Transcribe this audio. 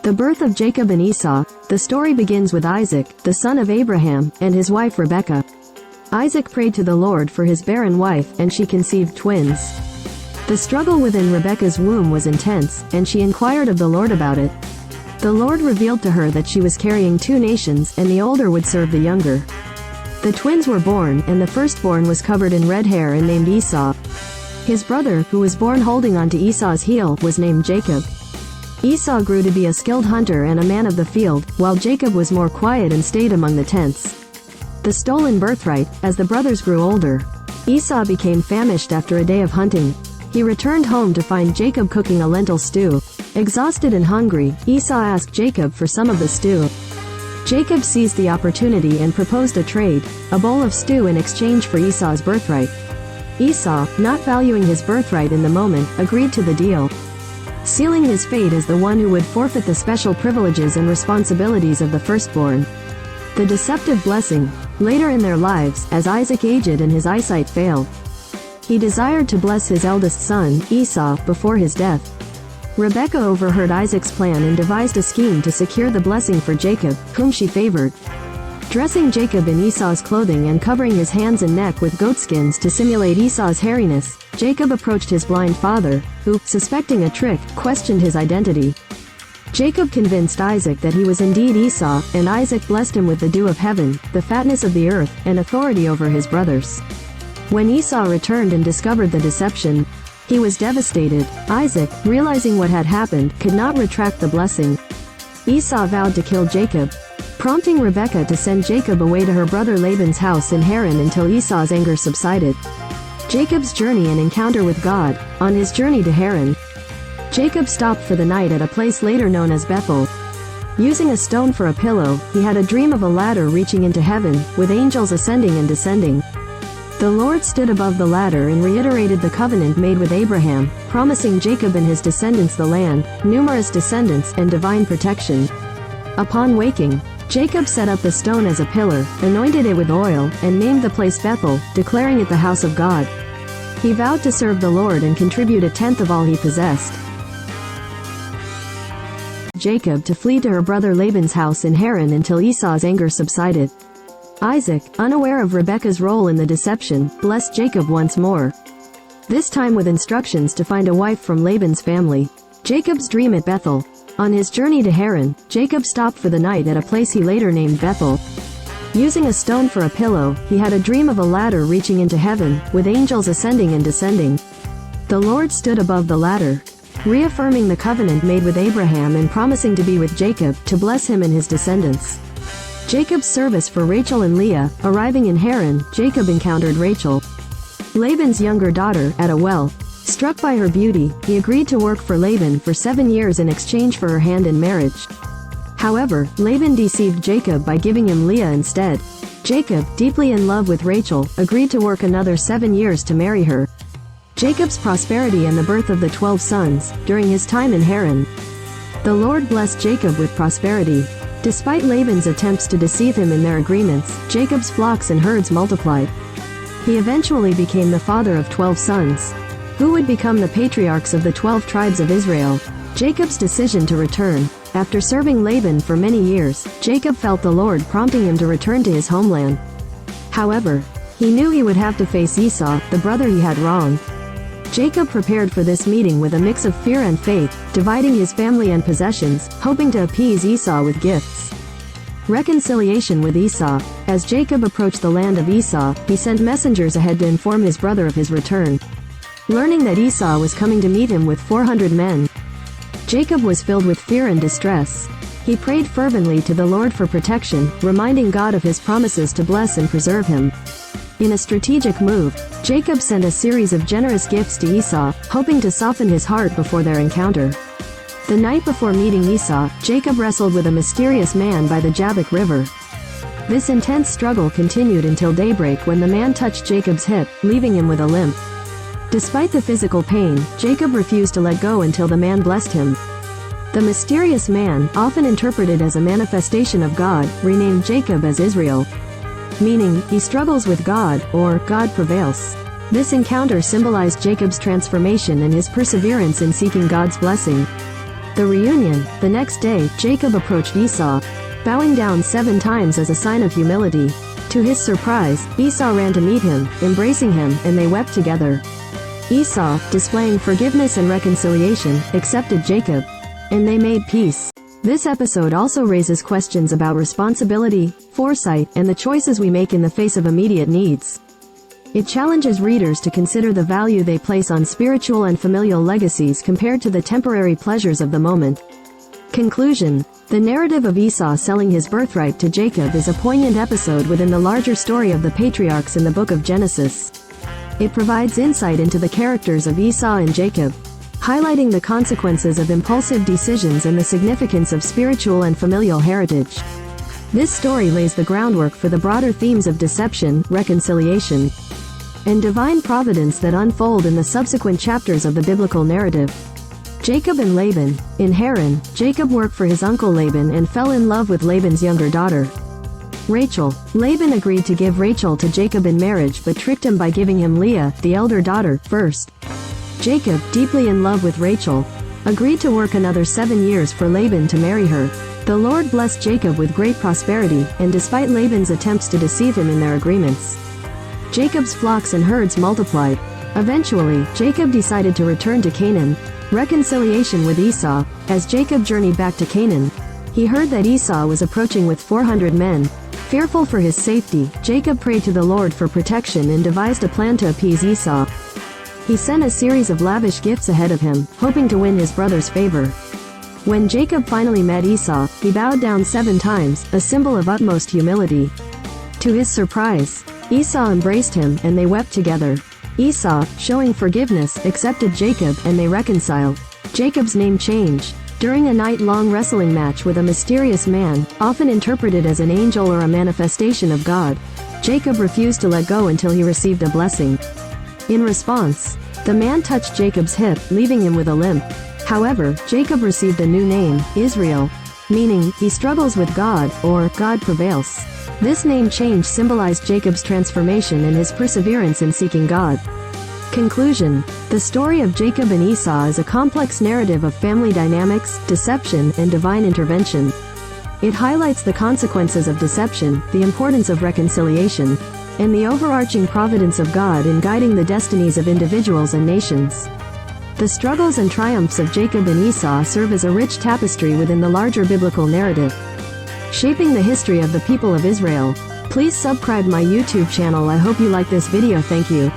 The birth of Jacob and Esau. The story begins with Isaac, the son of Abraham, and his wife Rebekah. Isaac prayed to the Lord for his barren wife, and she conceived twins. The struggle within Rebekah's womb was intense, and she inquired of the Lord about it. The Lord revealed to her that she was carrying two nations, and the older would serve the younger. The twins were born, and the firstborn was covered in red hair and named Esau. His brother, who was born holding onto Esau's heel, was named Jacob. Esau grew to be a skilled hunter and a man of the field, while Jacob was more quiet and stayed among the tents. The stolen birthright. As the brothers grew older, Esau became famished after a day of hunting. He returned home to find Jacob cooking a lentil stew. Exhausted and hungry, Esau asked Jacob for some of the stew. Jacob seized the opportunity and proposed a trade, a bowl of stew in exchange for Esau's birthright. Esau, not valuing his birthright in the moment, agreed to the deal, sealing his fate as the one who would forfeit the special privileges and responsibilities of the firstborn. The deceptive blessing. Later in their lives, as Isaac aged and his eyesight failed, he desired to bless his eldest son, Esau, before his death. Rebekah overheard Isaac's plan and devised a scheme to secure the blessing for Jacob, whom she favored. Dressing Jacob in Esau's clothing and covering his hands and neck with goatskins to simulate Esau's hairiness, Jacob approached his blind father, who, suspecting a trick, questioned his identity. Jacob convinced Isaac that he was indeed Esau, and Isaac blessed him with the dew of heaven, the fatness of the earth, and authority over his brothers. When Esau returned and discovered the deception, he was devastated. Isaac, realizing what had happened, could not retract the blessing. Esau vowed to kill Jacob, prompting Rebekah to send Jacob away to her brother Laban's house in Haran until Esau's anger subsided. Jacob's journey and encounter with God. On his journey to Haran, Jacob stopped for the night at a place later known as Bethel. Using a stone for a pillow, he had a dream of a ladder reaching into heaven, with angels ascending and descending. The Lord stood above the ladder and reiterated the covenant made with Abraham, promising Jacob and his descendants the land, numerous descendants, and divine protection. Upon waking, Jacob set up the stone as a pillar, anointed it with oil, and named the place Bethel, declaring it the house of God. He vowed to serve the Lord and contribute a tenth of all he possessed. Jacob to flee to her brother Laban's house in Haran until Esau's anger subsided. Isaac, unaware of Rebekah's role in the deception, blessed Jacob once more, this time with instructions to find a wife from Laban's family. Jacob's dream at Bethel. On his journey to Haran, Jacob stopped for the night at a place he later named Bethel. Using a stone for a pillow, he had a dream of a ladder reaching into heaven, with angels ascending and descending. The Lord stood above the ladder, reaffirming the covenant made with Abraham and promising to be with Jacob, to bless him and his descendants. Jacob's service for Rachel and Leah. Arriving in Haran, Jacob encountered Rachel, Laban's younger daughter, at a well. Struck by her beauty, he agreed to work for Laban for 7 years in exchange for her hand in marriage. However, Laban deceived Jacob by giving him Leah instead. Jacob, deeply in love with Rachel, agreed to work another 7 years to marry her. Jacob's prosperity and the birth of the 12 sons. During his time in Haran, the Lord blessed Jacob with prosperity. Despite Laban's attempts to deceive him in their agreements, Jacob's flocks and herds multiplied. He eventually became the father of 12 sons, who would become the patriarchs of the 12 tribes of Israel. Jacob's decision to return. After serving Laban for many years, Jacob felt the Lord prompting him to return to his homeland. However, he knew he would have to face Esau, the brother he had wronged. Jacob prepared for this meeting with a mix of fear and faith, dividing his family and possessions, hoping to appease Esau with gifts. Reconciliation with Esau. As Jacob approached the land of Esau, he sent messengers ahead to inform his brother of his return. Learning that Esau was coming to meet him with 400 men, Jacob was filled with fear and distress. He prayed fervently to the Lord for protection, reminding God of his promises to bless and preserve him. In a strategic move, Jacob sent a series of generous gifts to Esau, hoping to soften his heart before their encounter. The night before meeting Esau, Jacob wrestled with a mysterious man by the Jabbok River. This intense struggle continued until daybreak when the man touched Jacob's hip, leaving him with a limp. Despite the physical pain, Jacob refused to let go until the man blessed him. The mysterious man, often interpreted as a manifestation of God, renamed Jacob as Israel, meaning, he struggles with God, or, God prevails. This encounter symbolized Jacob's transformation and his perseverance in seeking God's blessing. The reunion. The next day, Jacob approached Esau, bowing down 7 times as a sign of humility. To his surprise, Esau ran to meet him, embracing him, and they wept together. Esau, displaying forgiveness and reconciliation, accepted Jacob, and they made peace. This episode also raises questions about responsibility, foresight, and the choices we make in the face of immediate needs. It challenges readers to consider the value they place on spiritual and familial legacies compared to the temporary pleasures of the moment. Conclusion. The narrative of Esau selling his birthright to Jacob is a poignant episode within the larger story of the patriarchs in the book of Genesis. It provides insight into the characters of Esau and Jacob, highlighting the consequences of impulsive decisions and the significance of spiritual and familial heritage. This story lays the groundwork for the broader themes of deception, reconciliation, and divine providence that unfold in the subsequent chapters of the biblical narrative. Jacob and Laban. In Haran, Jacob worked for his uncle Laban and fell in love with Laban's younger daughter, Rachel. Laban agreed to give Rachel to Jacob in marriage but tricked him by giving him Leah, the elder daughter, first. Jacob, deeply in love with Rachel, agreed to work another 7 years for Laban to marry her. The Lord blessed Jacob with great prosperity, and despite Laban's attempts to deceive him in their agreements, Jacob's flocks and herds multiplied. Eventually, Jacob decided to return to Canaan. Reconciliation with Esau. As Jacob journeyed back to Canaan, he heard that Esau was approaching with 400 men. Fearful for his safety, Jacob prayed to the Lord for protection and devised a plan to appease Esau. He sent a series of lavish gifts ahead of him, hoping to win his brother's favor. When Jacob finally met Esau, he bowed down 7 times, a symbol of utmost humility. To his surprise, Esau embraced him, and they wept together. Esau, showing forgiveness, accepted Jacob, and they reconciled. Jacob's name changed. During a night-long wrestling match with a mysterious man, often interpreted as an angel or a manifestation of God, Jacob refused to let go until he received a blessing. In response, the man touched Jacob's hip, leaving him with a limp. However, Jacob received a new name, Israel, meaning, he struggles with God, or, God prevails. This name change symbolized Jacob's transformation and his perseverance in seeking God. Conclusion. The story of Jacob and Esau is a complex narrative of family dynamics, deception, and divine intervention. It highlights the consequences of deception, the importance of reconciliation, and the overarching providence of God in guiding the destinies of individuals and nations. The struggles and triumphs of Jacob and Esau serve as a rich tapestry within the larger biblical narrative, shaping the history of the people of Israel. Please subscribe my YouTube channel. I hope you like this video. Thank you.